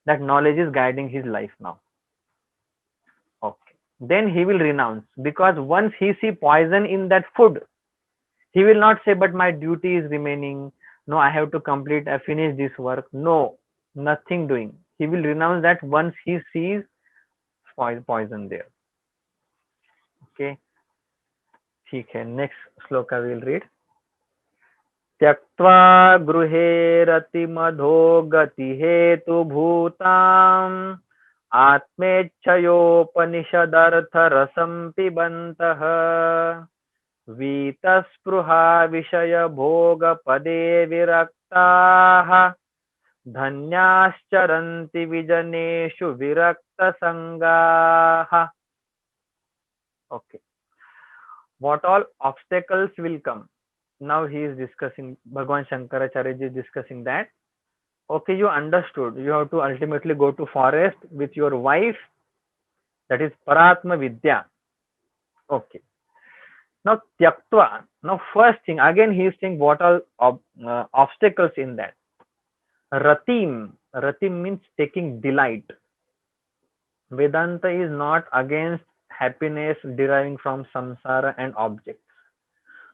Speaker 1: is guiding his life now. Okay, then he will renounce, because once he see poison in that food, he will not say, but my duty is remaining, no, I have to complete, I finish this work. No, nothing doing. He will renounce that once he sees poison there. Okay, ठीक है, next shloka we will read. त्यक्त्वा गृहे रतिमधो गति हेतु भूताम् आत्मेच्छयोपनिषदर्थ रसं पिबन्तः वीतस्पृहा विषय भोग पदे विरक्ताः धन्याश्चरन्ति विजनेषु विरक्त संगाः. Okay, what all obstacles will come? Now he is discussing, Bhagavan Shankaracharya is discussing that. Okay, you understood. You have to ultimately go to forest with your wife. That is Paratma Vidya. Okay. Now tyaktva. Now first thing again he is saying what are obstacles in that. Ratim. Ratim means taking delight. Vedanta is not against happiness deriving from samsara and objects.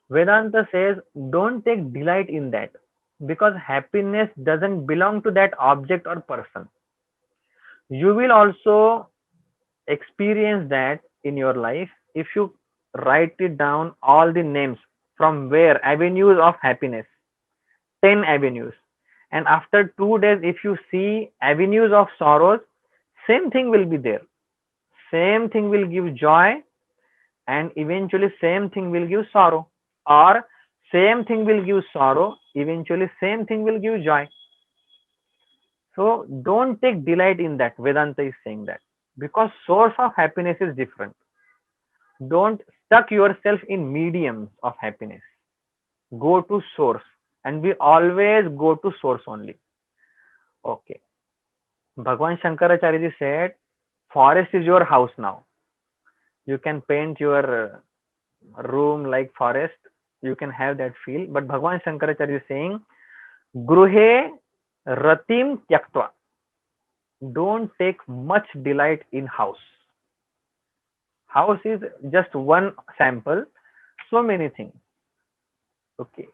Speaker 1: Vedanta says don't take delight in that because happiness doesn't belong to that object or person. You will also experience that in your life if you write it down all the names from where avenues of happiness, 10 avenues, and after 2 days if you see avenues of sorrows, same thing will be there, same thing will give joy, and eventually same thing will give sorrow, or same thing will give sorrow, eventually same thing will give joy. So don't take delight in that. Vedanta is saying that because source of happiness is different. Don't stuck yourself in mediums of happiness. Go to source, and we always go to source only. Okay. Bhagwan Shankaracharya ji said, forest is your house now. You can paint your room like forest. You can have that feel. But Bhagwan Shankaracharya is saying, Gruhe ratim tyaktva. Don't take much delight in house. House is just one sample. So many things. Okay.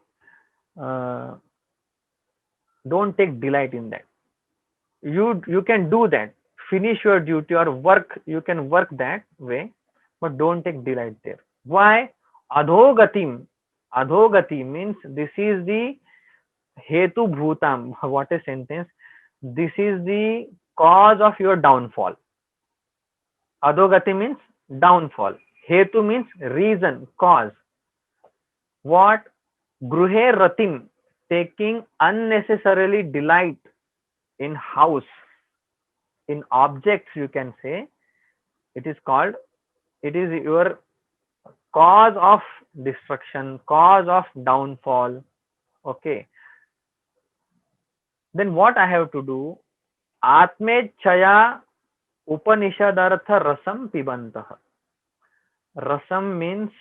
Speaker 1: Don't take delight in that. You can do that. Finish your duty or work. You can work that way, but don't take delight there. Why? Adhogatim. Adhogati means this is the hetu bhutam. What a sentence. This is the cause of your downfall. Adhogati means downfall. Hetu means reason, cause. What? Gruhe ratim, taking unnecessarily delight in house, in objects, you can say. It is your cause of destruction, cause of downfall. Okay. Then what I have to do? Atmechaya Upanishadartha rasam pibantah. Rasam means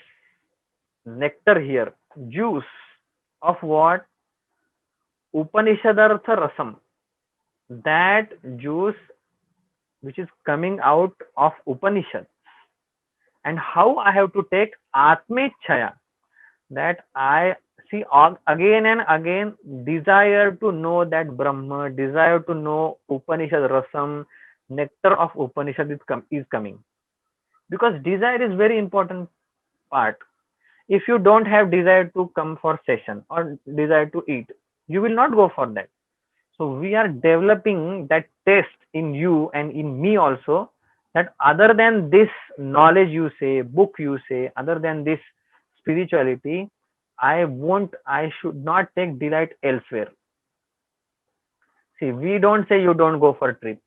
Speaker 1: nectar here, juice of what? Upanishadartha rasam. That juice which is coming out of Upanishad. And how I have to take Atmechaya, that I see again and again desire to know that Brahma, desire to know Upanishad rasam, nectar of Upanishad is coming. Because desire is very important part. If you don't have desire to come for session or desire to eat, you will not go for that. So we are developing that taste in you and in me also, that other than this knowledge you say, book you say, other than this spirituality, I should not take delight elsewhere. See, we don't say you don't go for a trip.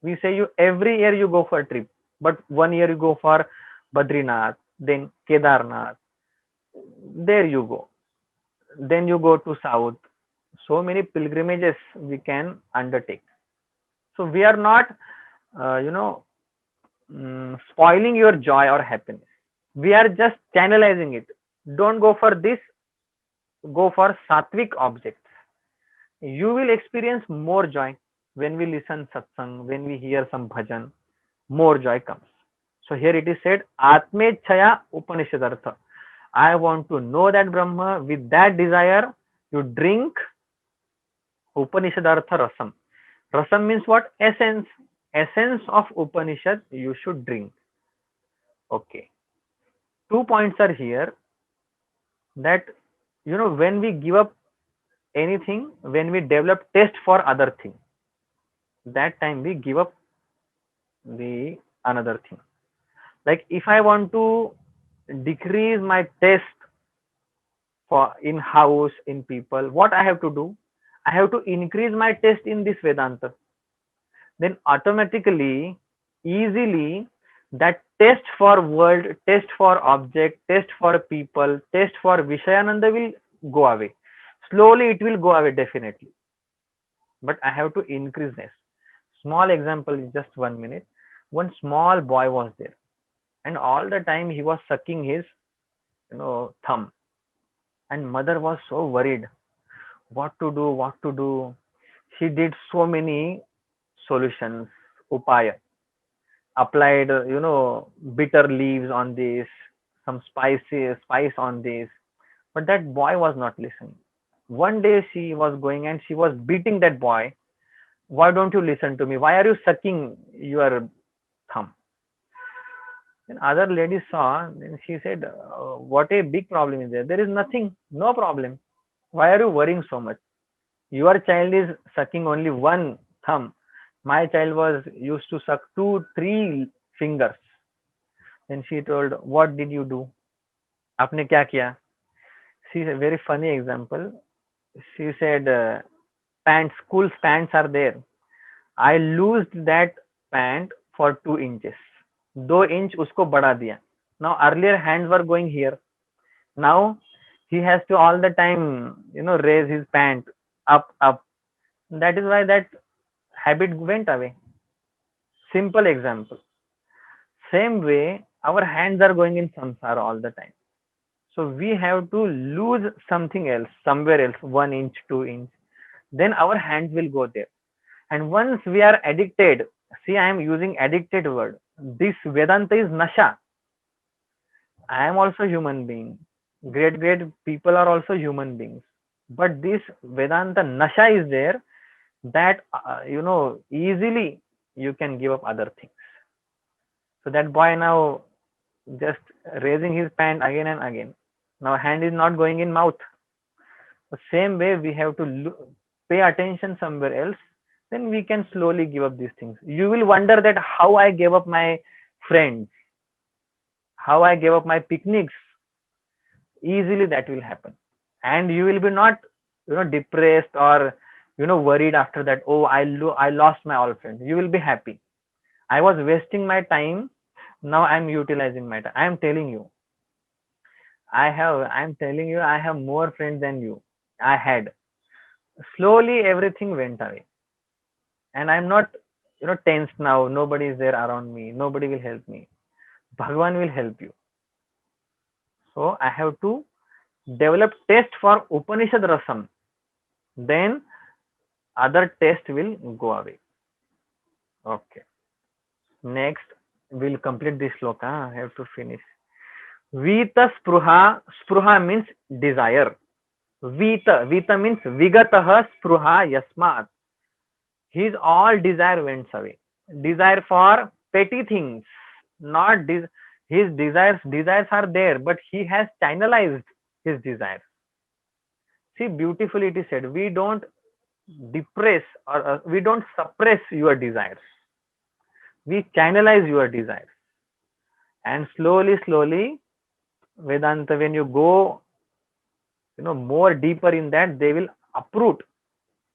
Speaker 1: We say you every year you go for a trip, but 1 year you go for Badrinath, then Kedarnath, there you go. Then you go to south. So many pilgrimages we can undertake. So we are not, spoiling your joy or happiness. We are just channelizing it. Don't go for this. Go for sattvic objects. You will experience more joy when we listen satsang, when we hear some bhajan. More joy comes. So here it is said, Atmechaya Upanishadartha. I want to know that Brahma. With that desire, you drink Upanishadartha rasam. Rasam means what? Essence. Essence of Upanishad you should drink. Okay. 2 points are here, that when we give up anything, when we develop taste for other thing, that time we give up the another thing. Like if I want to decrease my taste for in house, in people, what I have to do? I have to increase my taste in this Vedanta. Then automatically, easily, that taste for world, taste for object, taste for people, taste for Vishayananda will go away. Slowly it will go away definitely. But I have to increase this. Small example is just 1 minute. One small boy was there, and all the time he was sucking his thumb. And mother was so worried. What to do? What to do? She did so many solutions, upaya. Applied, bitter leaves on this, some spice on this. But that boy was not listening. One day she was going and she was beating that boy. Why don't you listen to me? Why are you sucking your thumb? Then other lady saw, and she said, what a big problem is there. There is nothing, no problem. Why are you worrying so much? Your child is sucking only one thumb. My child was used to suck 2-3 fingers. Then she told, what did you do? आपने क्या किया? She is a very funny example. She said, pants, school pants are there. I loosed that pant for 2 inches. 2 inch उसको बढ़ा दिया. Now earlier hands were going here. Now he has to all the time, raise his pant up. That is why that habit went away. Simple example. Same way, our hands are going in samsara all the time. So we have to lose something else, somewhere else, 1 inch, 2 inch. Then our hands will go there. And once we are addicted, see, I am using addicted word. This Vedanta is nasha. I am also human being. Great people are also human beings. But this Vedanta nasha is there that, easily you can give up other things. So that boy now just raising his pant again and again. Now hand is not going in mouth. The same way we have to pay attention somewhere else. Then we can slowly give up these things. You will wonder that how I gave up my friends, how I gave up my picnics. Easily that will happen. And you will be not, depressed or, worried after that. Oh, I lost my all friends. You will be happy. I was wasting my time. Now I am utilizing my time. I am telling you. I have more friends than you. I had. Slowly everything went away. And I'm not, tensed now. Nobody is there around me. Nobody will help me. Bhagwan will help you. So I have to develop taste for Upanishad Rasam. Then other taste will go away. Okay. Next, we'll complete this sloka. I have to finish. Vita spruha. Spruha means desire. Vita means vigatah spruha yasmat. His all desire went away. Desire for petty things, not his desires. Desires are there, but he has channelized his desires. See, beautifully it is said, we don't depress or we don't suppress your desires. We channelize your desires. And slowly, Vedanta, when you go, more deeper in that, they will uproot.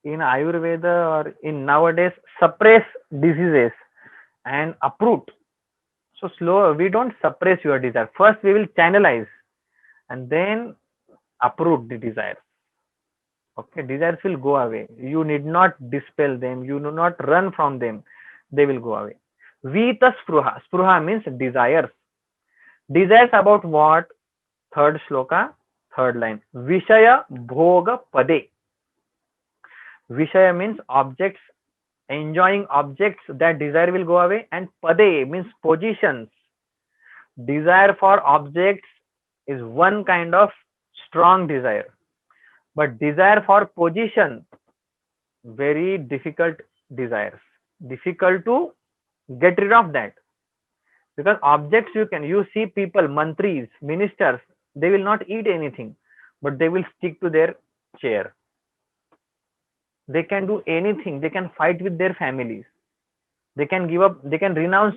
Speaker 1: In Ayurveda or in nowadays, suppress diseases and uproot. So slow, we don't suppress your desire. First we will channelize and then uproot the desires. Okay, desires will go away. You need not dispel them. You do not run from them. They will go away. Vita spruha. Spruha means desires. Desires about what? Third sloka, third line. Vishaya bhoga pade. Vishaya means objects, enjoying objects, that desire will go away. And pade means positions. Desire for objects is one kind of strong desire. But desire for position, very difficult desires. Difficult to get rid of that. Because objects you see people, mantris, ministers, they will not eat anything, but they will stick to their chair. They can do anything. They can fight with their families. They can give up, they can renounce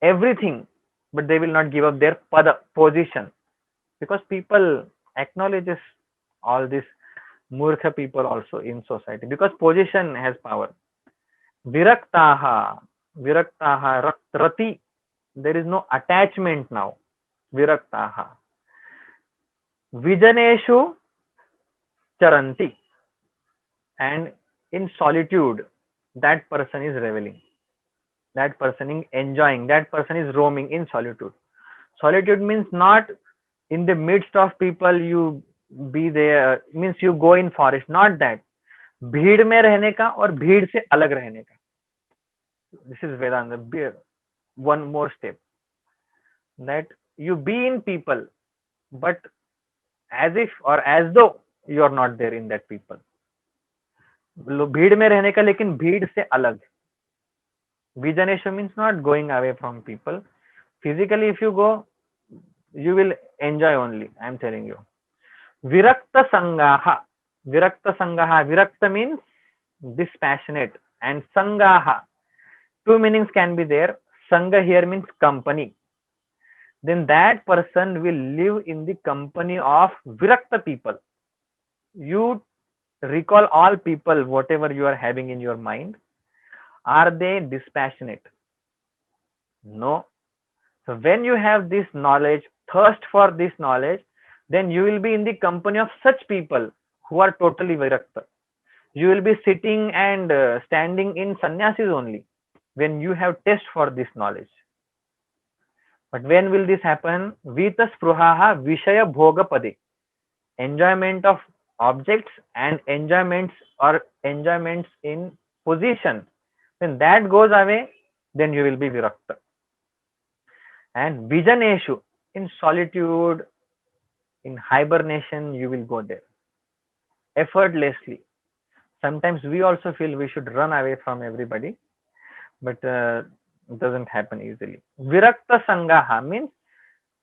Speaker 1: everything, but they will not give up their position. Because people acknowledges all these murkha people also in society. Because position has power. Viraktaha, rati. There is no attachment now. Viraktaha. Vijaneshu charanti. And in solitude, that person is reveling. That person is enjoying. That person is roaming in solitude. Solitude means not in the midst of people you be there, means you go in forest, not that. भीड़ में रहने का और भीड़ से अलग रहने का, this is Vedanta. One more step, that you be in people but as if or as though you are not there in that people. भीड़ में रहने का लेकिन भीड़ से अलग. Vijaneshu means not going away from people. Physically if you go, you will enjoy only, I am telling you. Virakta sangaha. Virakta sangaha. Virakta means dispassionate, and sangaha, two meanings can be there. Sangha here means company. Then that person will live in the company of virakta people. You recall all people, whatever you are having in your mind. Are they dispassionate? No. So when you have this knowledge, thirst for this knowledge, then you will be in the company of such people who are totally virakta. You will be sitting and standing in sannyasis only when you have taste for this knowledge. But when will this happen? Vita spruhaha vishaya bhoga pade. Enjoyment of objects and enjoyments or enjoyments in position. When that goes away, then you will be virakta. And vijaneshu, in solitude, in hibernation, you will go there effortlessly. Sometimes we also feel we should run away from everybody, but it doesn't happen easily. Virakta sangaha means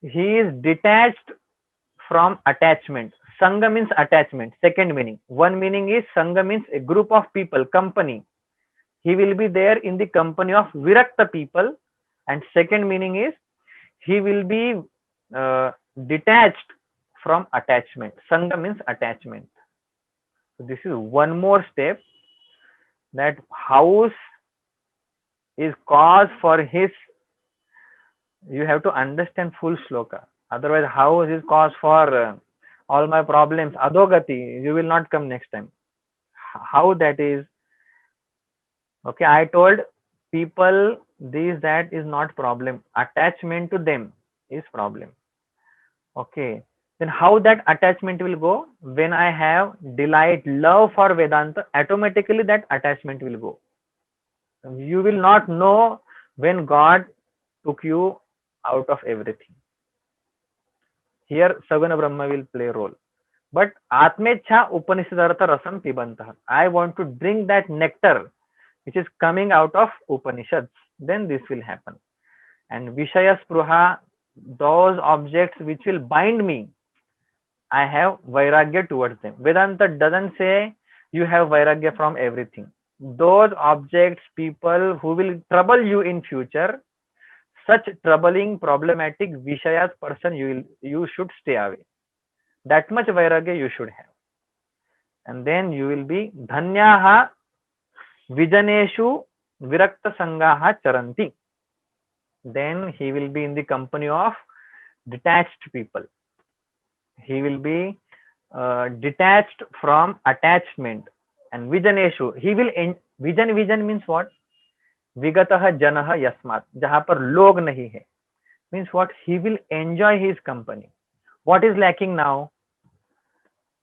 Speaker 1: he is detached from attachment. Sangha means attachment. Second meaning. One meaning is sangha means a group of people, company. He will be there in the company of virakta people. And second meaning is he will be detached from attachment. Sangha means attachment. So this is one more step, that house is cause for his, you have to understand full shloka. Otherwise, house is cause for all my problems. Adhogati, you will not come next time. How that is? Okay, I told people this, that is not problem. Attachment to them is problem. Okay, then how that attachment will go? When I have delight, love for Vedanta, automatically that attachment will go. You will not know when God took you out of everything. Here Saguna Brahma will play a role. But Atmecha Upanishadartha Rasam Pibantah. I want to drink that nectar which is coming out of Upanishads. Then this will happen. And Vishaya Spruha, those objects which will bind me, I have Vairagya towards them. Vedanta doesn't say you have Vairagya from everything. Those objects, people who will trouble you in future, such troubling, problematic Vishayas person, you should stay away. That much Vairagya you should have. And then you will be Dhanyaha Vijaneshu Virakta Sangaha Charanti. Then he will be in the company of detached people. He will be detached from attachment. And Vijaneshu, he will, Vijan means what? Vigatah Janaha Yasmat, jahan par log nahi hai. Means what? He will enjoy his company. What is lacking now?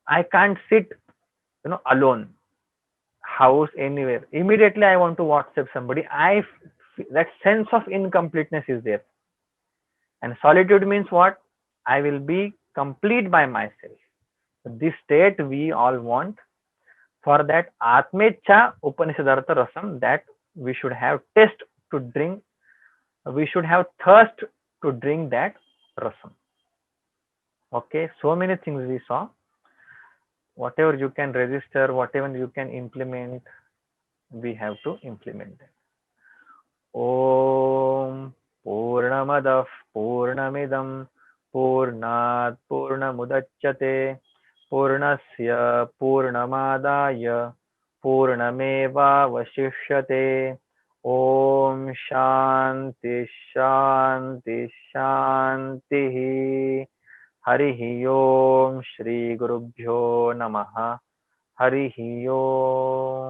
Speaker 1: I can't sit, alone. House, anywhere. Immediately I want to WhatsApp somebody. That sense of incompleteness is there. And solitude means what? I will be complete by myself. This state we all want. For that Atmecha Upanishadartha Rasam, that we should have taste to drink. We should have thirst to drink that rasam. Okay, so many things we saw. Whatever you can register, whatever you can implement, we have to implement that. Om Purnamadah Purnamidam Purnat Purnamudachyate Purnasya Purnamadaya Purnameva Vashishyate. Om Shanti Shanti Shanti. Harihi Om Shri Gurubhyo Namaha. Harihi Om.